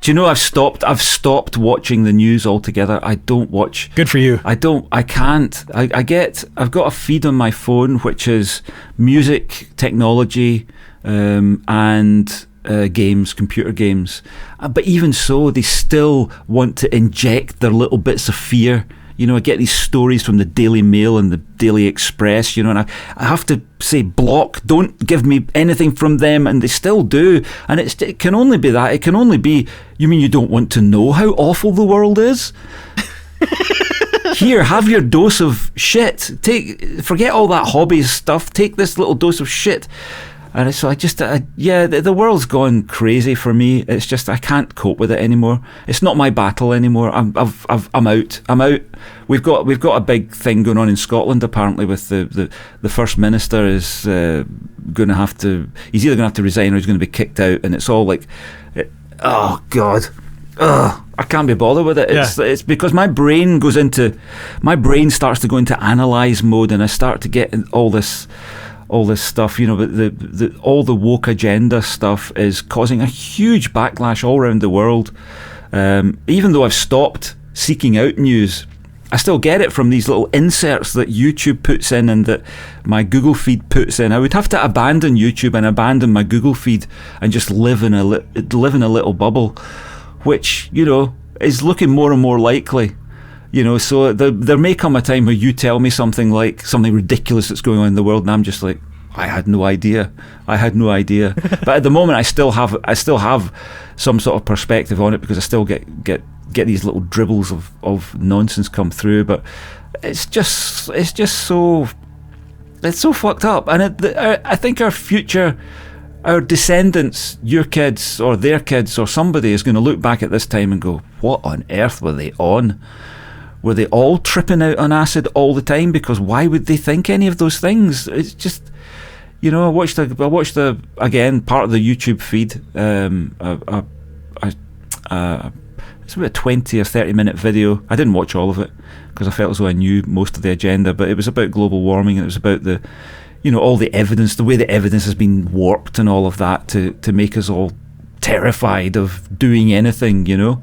Do you know I've stopped watching the news altogether. I don't watch. Good for you. I can't. I've got a feed on my phone which is music, technology, and games, computer games. But even so, they still want to inject their little bits of fear. You know, I get these stories from the Daily Mail and the Daily Express, you know, and I have to say, block, don't give me anything from them, and they still do. And it can only be that. It can only be, you mean you don't want to know how awful the world is? Here, have your dose of shit. Forget all that hobby stuff. Take this little dose of shit. And so the world's gone crazy for me. It's just I can't cope with it anymore. It's not my battle anymore. I'm out. I'm out. We've got a big thing going on in Scotland apparently with the First Minister is going to have to. He's either going to have to resign or he's going to be kicked out. And it's all like, oh God, I can't be bothered with it. It's because my brain starts to go into analyze mode, and I start to get all this stuff, you know, but all the woke agenda stuff is causing a huge backlash all around the world. Even though I've stopped seeking out news, I still get it from these little inserts that YouTube puts in and that my Google feed puts in. I would have to abandon YouTube and abandon my Google feed and just live in a little bubble, which, you know, is looking more and more likely. You know, so there may come a time where you tell me something ridiculous that's going on in the world, and I'm just like, I had no idea. But at the moment, I still have some sort of perspective on it because I still get these little dribbles of nonsense come through. But it's just so fucked up, and I think our future. Our descendants, your kids or their kids or somebody is going to look back at this time and go, what on earth were they on? Were they all tripping out on acid all the time? Because why would they think any of those things? It's just, you know, I watched again, part of the YouTube feed. It's about a 20 or 30 minute video. I didn't watch all of it because I felt as though I knew most of the agenda, but it was about global warming, and it was about all the evidence, the way the evidence has been warped and all of that to make us all terrified of doing anything, you know.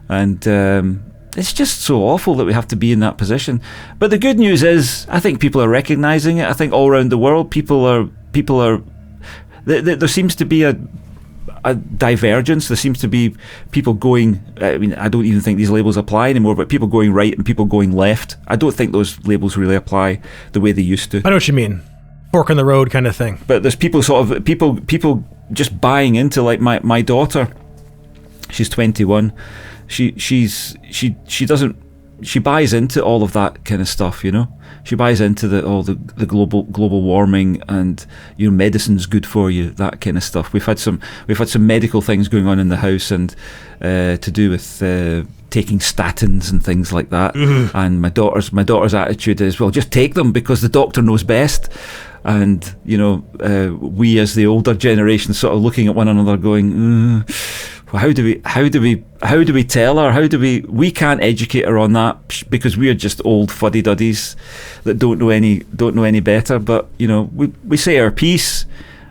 And it's just so awful that we have to be in that position. But the good news is, I think people are recognising it. I think all around the world, people are. There seems to be a divergence. There seems to be people going. I mean, I don't even think these labels apply anymore. But people going right and people going left. I don't think those labels really apply the way they used to. I know what you mean. Fork in the road kind of thing. But there's people just buying into, like my daughter. She's 21. She buys into all of that kind of stuff, you know. She buys into the global warming and, you know, medicine's good for you, that kind of stuff. We've had some medical things going on in the house, and to do with taking statins and things like that. Mm-hmm. And my daughter's attitude is, well, just take them because the doctor knows best. And, you know, we as the older generation sort of looking at one another going, well, how do we tell her? We can't educate her on that because we are just old fuddy-duddies that don't know any better. But, you know, we say our piece,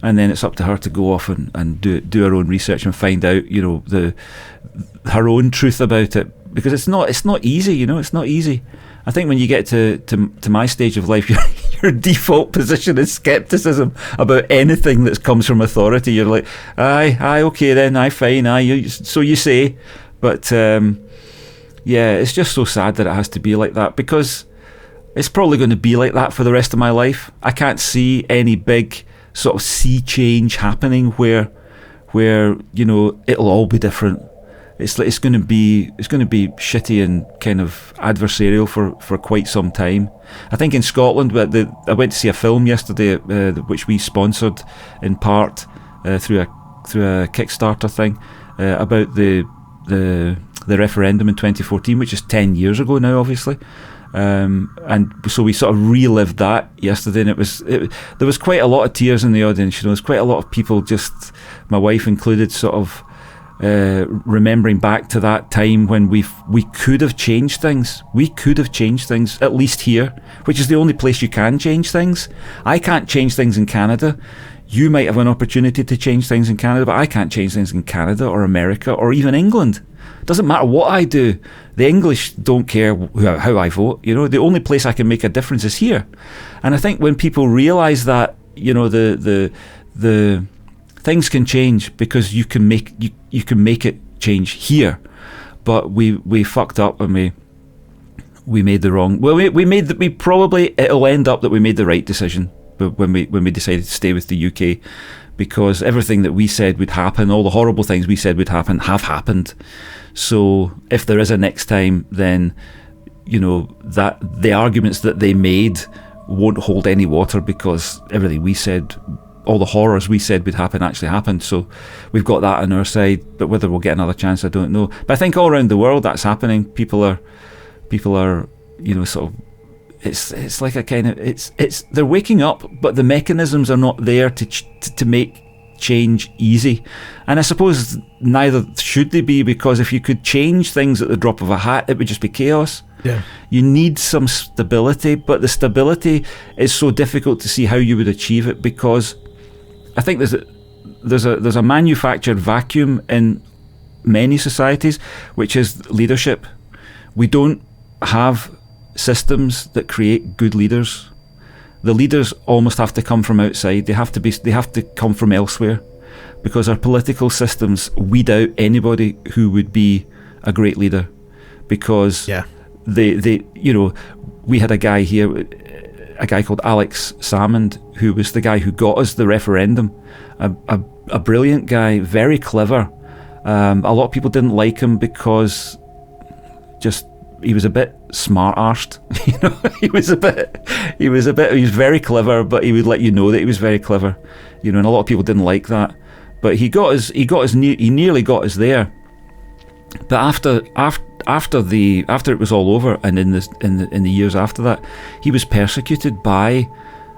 and then it's up to her to go off and do her own research and find out, you know, her own truth about it, because it's not easy, you know. It's not easy. I think when you get to my stage of life, your default position is skepticism about anything that comes from authority. You're like, aye, okay then, aye, fine, aye, so you say. But yeah, it's just so sad that it has to be like that, because it's probably going to be like that for the rest of my life. I can't see any big sort of sea change happening where you know, it'll all be different. It's going to be shitty and kind of adversarial for quite some time. I think in Scotland, I went to see a film yesterday, which we sponsored in part through a Kickstarter thing, about the referendum in 2014, which is 10 years ago now, obviously. And so we sort of relived that yesterday, and there was quite a lot of tears in the audience. You know, there's quite a lot of people, just my wife included, sort of remembering back to that time when we could have changed things. We could have changed things, at least here, which is the only place you can change things. I can't change things in Canada. You might have an opportunity to change things in Canada, but I can't change things in Canada or America or even England. It doesn't matter what I do. The English don't care how I vote. The only place I can make a difference is here. And I think when people realise that, the things can change because you can make it change here. But we fucked up and we made the wrong. Well, it'll end up that we made the right decision when we decided to stay with the UK, because everything that we said would happen, all the horrible things we said would happen, have happened. So if there is a next time, then that the arguments that they made won't hold any water, because everything we said, all the horrors we said would happen, actually happened. So we've got that on our side, but whether we'll get another chance, I don't know. But I think all around the world that's happening. People are sort of, it's like a kind of, it's they're waking up, but the mechanisms are not there to make change easy. And I suppose neither should they be, because if you could change things at the drop of a hat, it would just be chaos. Yeah. You need some stability, but the stability is so difficult to see how you would achieve it, because I think there's a manufactured vacuum in many societies, which is leadership. We don't have systems that create good leaders. The leaders almost have to come from outside. They have to come from elsewhere, because our political systems weed out anybody who would be a great leader. Because we had a guy here, a guy called Alex Salmond, who was the guy who got us the referendum. A brilliant guy, very clever. A lot of people didn't like him because he was a bit smart-arsed. He was very clever, but he would let you know that he was very clever. And a lot of people didn't like that. But he nearly got us there. But after it was all over, and in the years after that, he was persecuted by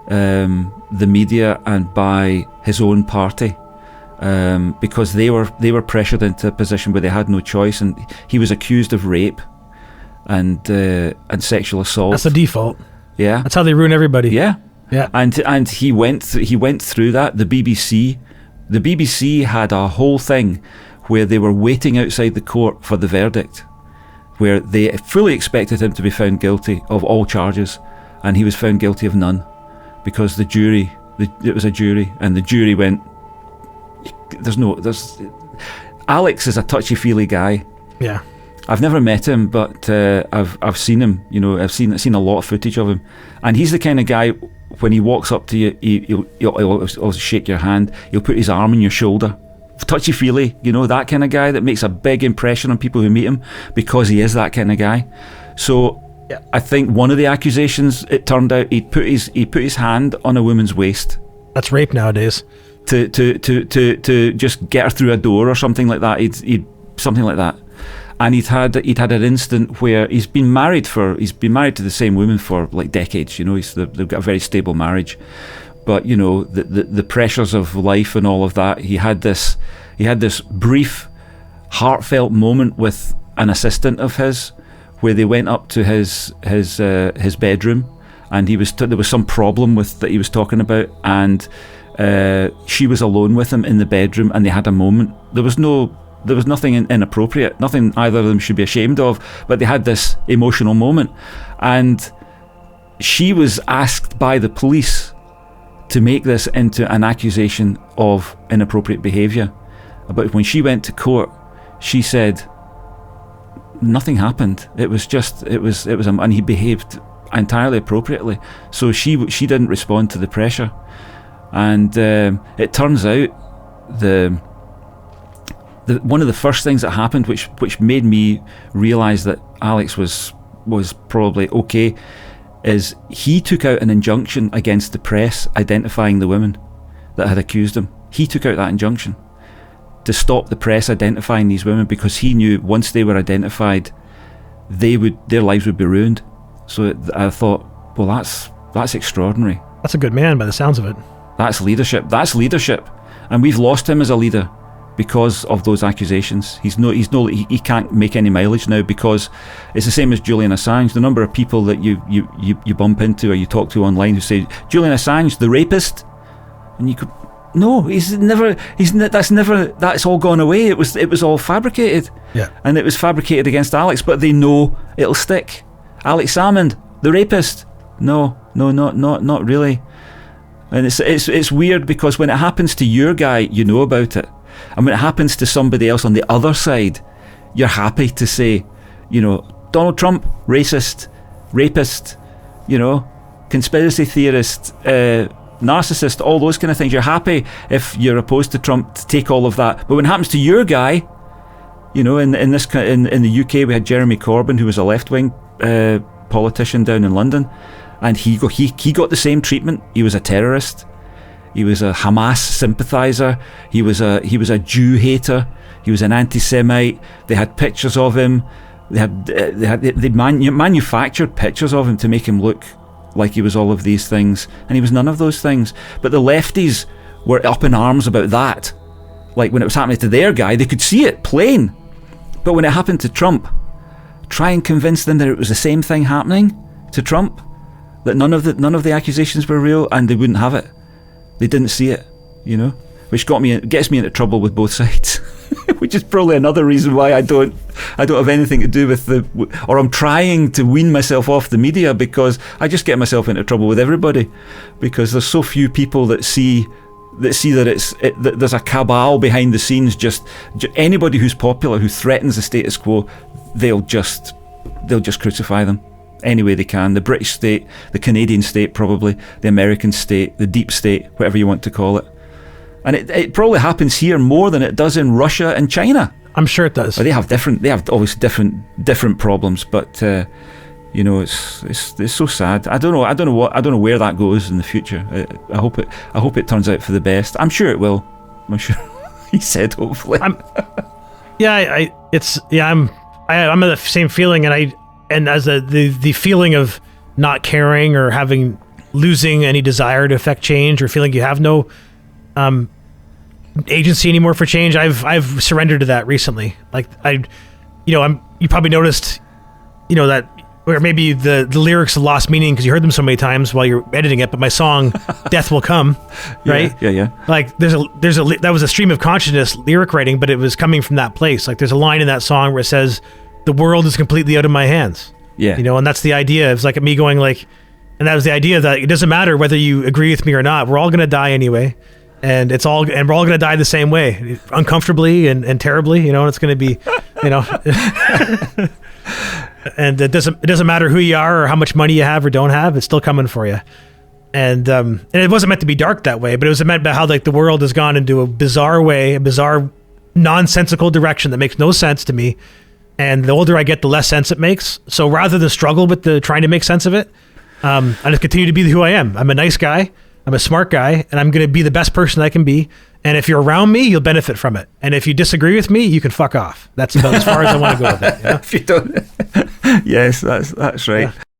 the media and by his own party, because they were pressured into a position where they had no choice, and he was accused of rape and sexual assault. That's the default. Yeah, that's how they ruin everybody. Yeah. Yeah. And he went through that. The BBC had a whole thing where they were waiting outside the court for the verdict, where they fully expected him to be found guilty of all charges, and he was found guilty of none, because it was a jury, and the jury went, Alex is a touchy-feely guy. Yeah. I've never met him, but I've seen him. I've seen a lot of footage of him, and he's the kind of guy, when he walks up to you, he'll shake your hand. He'll put his arm on your shoulder, touchy-feely. That kind of guy that makes a big impression on people who meet him, because he is that kind of guy. So yeah. I think one of the accusations, it turned out, he put his hand on a woman's waist. That's rape nowadays. To just get her through a door or something like that. He'd something like that. And he'd had an incident where he's been married to the same woman for like decades. They've got a very stable marriage, but the pressures of life and all of that. He had this brief, heartfelt moment with an assistant of his, where they went up to his bedroom, and there was some problem that he was talking about, and she was alone with him in the bedroom, and they had a moment. There was nothing inappropriate, nothing either of them should be ashamed of, but they had this emotional moment, and she was asked by the police to make this into an accusation of inappropriate behaviour. But when she went to court, she said nothing happened. And he behaved entirely appropriately. So she didn't respond to the pressure, and it turns out one of the first things that happened, which made me realise that Alex was probably okay, is he took out an injunction against the press identifying the women that had accused him. He took out that injunction to stop the press identifying these women, because he knew once they were identified, their lives would be ruined. So I thought, well, that's extraordinary. That's a good man by the sounds of it. That's leadership. And we've lost him as a leader, because of those accusations. He can't make any mileage now because it's the same as Julian Assange. The number of people that you bump into or you talk to online who say Julian Assange, the rapist, and you could. No, that's all gone away. It was all fabricated. Yeah. And it was fabricated against Alex, but they know it'll stick. Alex Salmond, the rapist. No, not really. And it's weird because when it happens to your guy, you know about it. And when it happens to somebody else on the other side, you're happy to say, Donald Trump, racist, rapist, conspiracy theorist, narcissist, all those kind of things. You're happy if you're opposed to Trump to take all of that. But when it happens to your guy, in the UK we had Jeremy Corbyn, who was a left-wing politician down in London, and he got the same treatment. He was a terrorist. He was a Hamas sympathizer. He was a Jew hater. He was an anti-Semite. They had pictures of him. They manufactured pictures of him to make him look like he was all of these things, and he was none of those things. But the lefties were up in arms about that. Like when it was happening to their guy, they could see it plain. But when it happened to Trump, try and convince them that it was the same thing happening to Trump, that none of the accusations were real, and they wouldn't have it. They didn't see it, which gets me into trouble with both sides. Which is probably another reason why I don't have anything to do with or I'm trying to wean myself off the media, because I just get myself into trouble with everybody, because there's so few people that see that there's a cabal behind the scenes. Just anybody who's popular, who threatens the status quo, they'll just crucify them any way they can. The British state, the Canadian state, probably the American state, the deep state, whatever you want to call it. And it probably happens here more than it does in Russia and China. I'm sure it does. But they have obviously different problems. But it's so sad. I don't know where that goes in the future. I hope it turns out for the best. I'm sure it will. I'm sure. He said hopefully. I'm at the same feeling, and as the feeling of not caring or losing any desire to affect change, or feeling you have no agency anymore for change. I've surrendered to that recently. Like you probably noticed, that, or maybe the lyrics have lost meaning because you heard them so many times while you're editing it. But my song "Death Will Come," right? Yeah. Like that was a stream of consciousness lyric writing, but it was coming from that place. Like there's a line in that song where it says, "The world is completely out of my hands." Yeah. And that's the idea. It's like me going like, and that was the idea that it doesn't matter whether you agree with me or not. We're all gonna die anyway. And we're all going to die the same way, uncomfortably and terribly, and it's going to be, and it doesn't matter who you are or how much money you have or don't have, it's still coming for you. And it wasn't meant to be dark that way, but it was meant about how like the world has gone into a bizarre, nonsensical direction that makes no sense to me. And the older I get, the less sense it makes. So rather than struggle with trying to make sense of it, I just continue to be who I am. I'm a nice guy. I'm a smart guy, and I'm going to be the best person I can be. And if you're around me, you'll benefit from it. And if you disagree with me, you can fuck off. That's about as far as I want to go with it. If you don't, yes, that's right. Yeah.